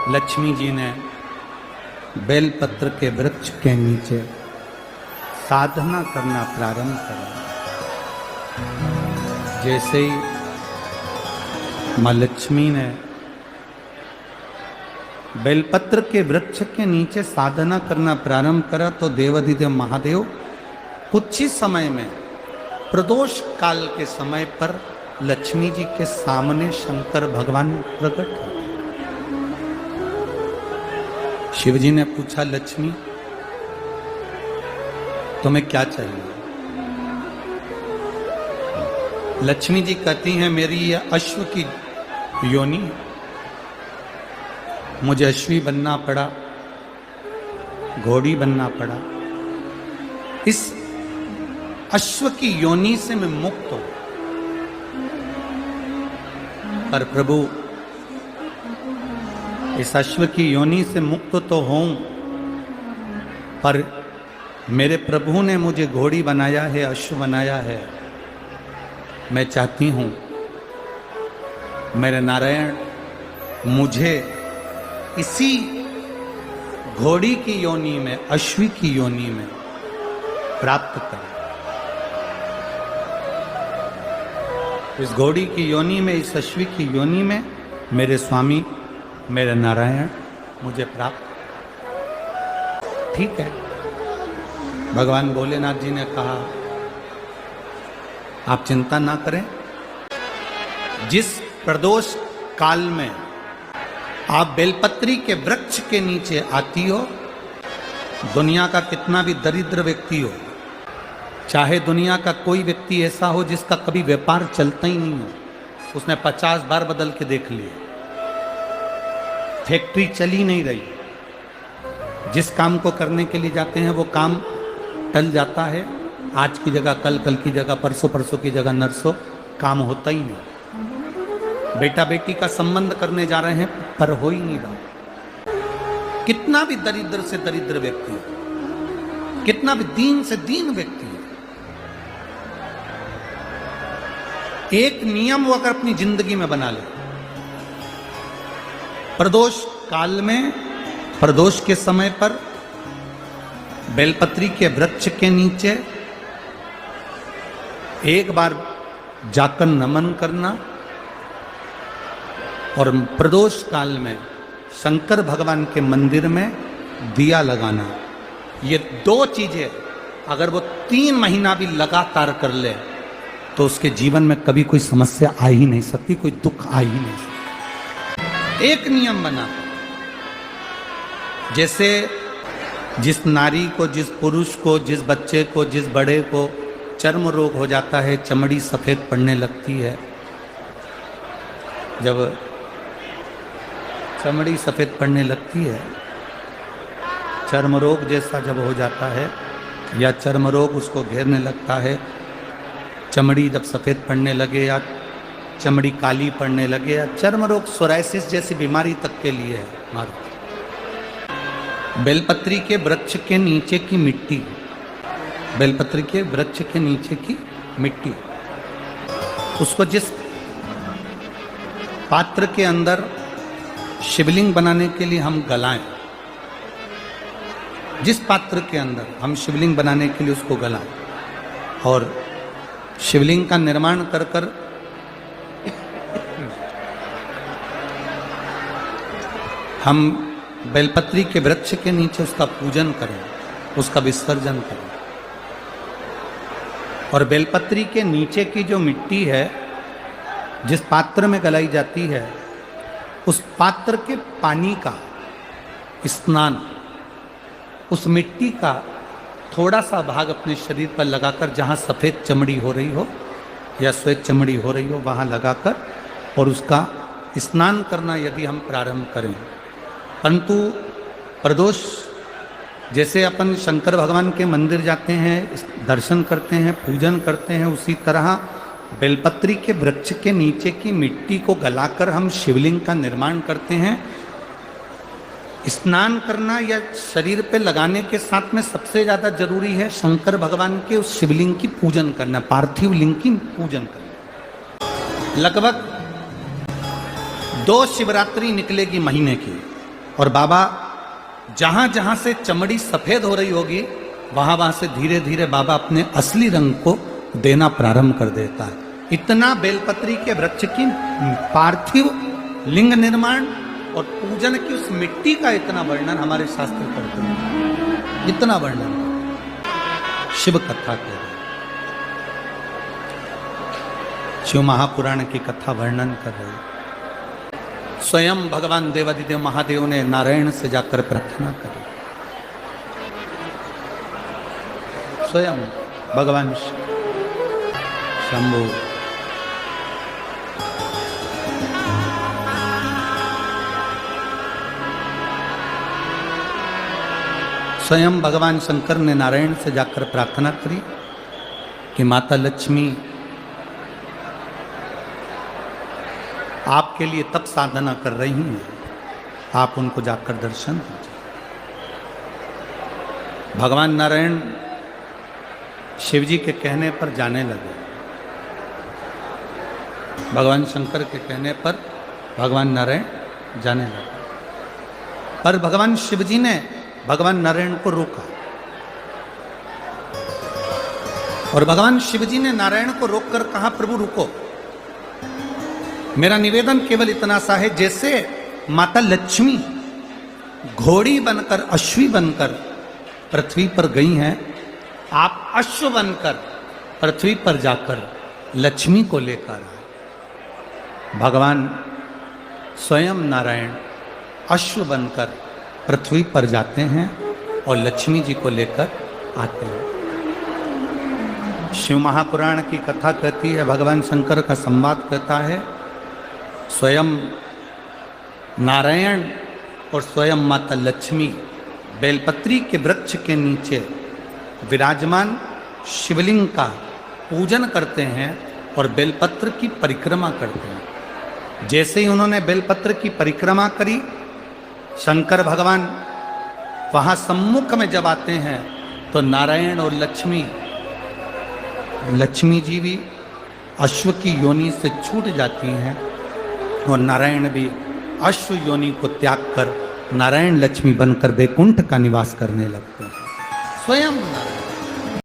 लक्ष्मी जी ने बेलपत्र के वृक्ष के नीचे साधना करना प्रारंभ करा। जैसे ही माँ लक्ष्मी ने बेलपत्र के वृक्ष के नीचे साधना करना प्रारंभ करा तो देवाधिदेव महादेव कुछ ही समय में प्रदोष काल के समय पर लक्ष्मी जी के सामने शंकर भगवान प्रकट हुए। शिव जी ने पूछा, लक्ष्मी तुम्हें क्या चाहिए? लक्ष्मी जी कहती हैं, मेरी यह अश्व की योनि, मुझे अश्वी बनना पड़ा, घोड़ी बनना पड़ा। इस अश्व की योनि से मैं मुक्त हूं, पर प्रभु इस अश्व की योनि से मुक्त तो हूं, पर मेरे प्रभु ने मुझे घोड़ी बनाया है, अश्व बनाया है। मैं चाहती हूं मेरे नारायण मुझे इसी घोड़ी की योनि में, अश्वी की योनि में प्राप्त करें। इस घोड़ी की योनि में, इस अश्वी की योनि में मेरे स्वामी, मेरे नारायण मुझे प्राप्त। ठीक है, भगवान भोलेनाथ जी ने कहा, आप चिंता ना करें। जिस प्रदोष काल में आप बेलपत्री के वृक्ष के नीचे आती हो, दुनिया का कितना भी दरिद्र व्यक्ति हो, चाहे दुनिया का कोई व्यक्ति ऐसा हो जिसका कभी व्यापार चलता ही नहीं हो, उसने 50 बार बदल के देख लिया, फैक्ट्री चली नहीं रही, जिस काम को करने के लिए जाते हैं वो काम टल जाता है, आज की जगह कल, कल की जगह परसों, परसों की जगह नरसों, काम होता ही नहीं। बेटा बेटी का संबंध करने जा रहे हैं पर हो ही नहीं रहा। कितना भी दरिद्र से दरिद्र व्यक्ति हो, कितना भी दीन से दीन व्यक्ति हो, एक नियम वो अगर अपनी जिंदगी में बना ले, प्रदोष काल में, प्रदोष के समय पर बेलपत्री के वृक्ष के नीचे एक बार जाकर नमन करना और प्रदोष काल में शंकर भगवान के मंदिर में दिया लगाना। ये दो चीजें अगर वो 3 महीना भी लगातार कर ले तो उसके जीवन में कभी कोई समस्या आ ही नहीं सकती, कोई दुख आ ही नहीं सकता। एक नियम बना, जैसे जिस नारी को, जिस पुरुष को, जिस बच्चे को, जिस बड़े को चर्म रोग हो जाता है, चमड़ी सफेद पड़ने लगती है, जब चमड़ी सफेद पड़ने लगती है, चर्म रोग जैसा जब हो जाता है या चर्म रोग उसको घेरने लगता है, चमड़ी जब सफेद पड़ने लगे या चमड़ी काली पड़ने लगे या चर्म रोग सोराइसिस जैसी बीमारी तक के लिए है। बेलपत्री के वृक्ष के नीचे की मिट्टी, बेलपत्री के वृक्ष के नीचे की मिट्टी, उसको जिस पात्र के अंदर शिवलिंग बनाने के लिए हम गलाएं, जिस पात्र के अंदर हम शिवलिंग बनाने के लिए उसको गलाएं और शिवलिंग का निर्माण कर कर हम बेलपत्री के वृक्ष के नीचे उसका पूजन करें, उसका विसर्जन करें। और बेलपत्री के नीचे की जो मिट्टी है, जिस पात्र में गलाई जाती है, उस पात्र के पानी का स्नान, उस मिट्टी का थोड़ा सा भाग अपने शरीर पर लगाकर, जहाँ सफ़ेद चमड़ी हो रही हो या श्वेत चमड़ी हो रही हो, वहाँ लगाकर और उसका स्नान करना यदि हम प्रारंभ करें। परंतु प्रदोष जैसे अपन शंकर भगवान के मंदिर जाते हैं, दर्शन करते हैं, पूजन करते हैं, उसी तरह बेलपत्री के वृक्ष के नीचे की मिट्टी को गलाकर हम शिवलिंग का निर्माण करते हैं। स्नान करना या शरीर पे लगाने के साथ में सबसे ज़्यादा जरूरी है शंकर भगवान के उस शिवलिंग की पूजन करना, पार्थिव लिंग की पूजन करना। लगभग 2 शिवरात्रि निकलेगी महीने की, और बाबा जहां जहां से चमड़ी सफेद हो रही होगी वहां वहां से धीरे धीरे बाबा अपने असली रंग को देना प्रारंभ कर देता है। इतना बेलपत्री के वृक्ष की पार्थिव लिंग निर्माण और पूजन की उस मिट्टी का इतना वर्णन हमारे शास्त्र करते हैं, इतना वर्णन शिव कथा कह रहे, शिव महापुराण की कथा वर्णन कर रहे। स्वयं भगवान देवादिदेव महादेव ने नारायण से जाकर प्रार्थना करी। स्वयं भगवान शंभु स्वयं भगवान शंकर ने नारायण से जाकर प्रार्थना करी कि माता लक्ष्मी आपके लिए तप साधना कर रही हैं, आप उनको जाकर दर्शन दीजिए। भगवान नारायण शिव जी के कहने पर जाने लगे। भगवान शंकर के कहने पर भगवान नारायण जाने लगे, पर भगवान शिव जी ने भगवान नारायण को रोका। और भगवान शिव जी ने नारायण को रोककर कहा, प्रभु रुको, मेरा निवेदन केवल इतना सा है, जैसे माता लक्ष्मी घोड़ी बनकर अश्वी बनकर पृथ्वी पर गई हैं, आप अश्व बनकर पृथ्वी पर जाकर लक्ष्मी को लेकर आए। भगवान स्वयं नारायण अश्व बनकर पृथ्वी पर जाते हैं और लक्ष्मी जी को लेकर आते हैं। शिव महापुराण की कथा कहती है, भगवान शंकर का संवाद कहता है, स्वयं नारायण और स्वयं माता लक्ष्मी बेलपत्री के वृक्ष के नीचे विराजमान शिवलिंग का पूजन करते हैं और बेलपत्र की परिक्रमा करते हैं। जैसे ही उन्होंने बेलपत्र की परिक्रमा करी, शंकर भगवान वहां सम्मुख में जब आते हैं तो नारायण और लक्ष्मी जी भी अश्व की योनि से छूट जाती हैं और नारायण भी अश्व योनि को त्याग कर नारायण लक्ष्मी बनकर वैकुंठ का निवास करने लगते हैं। स्वयं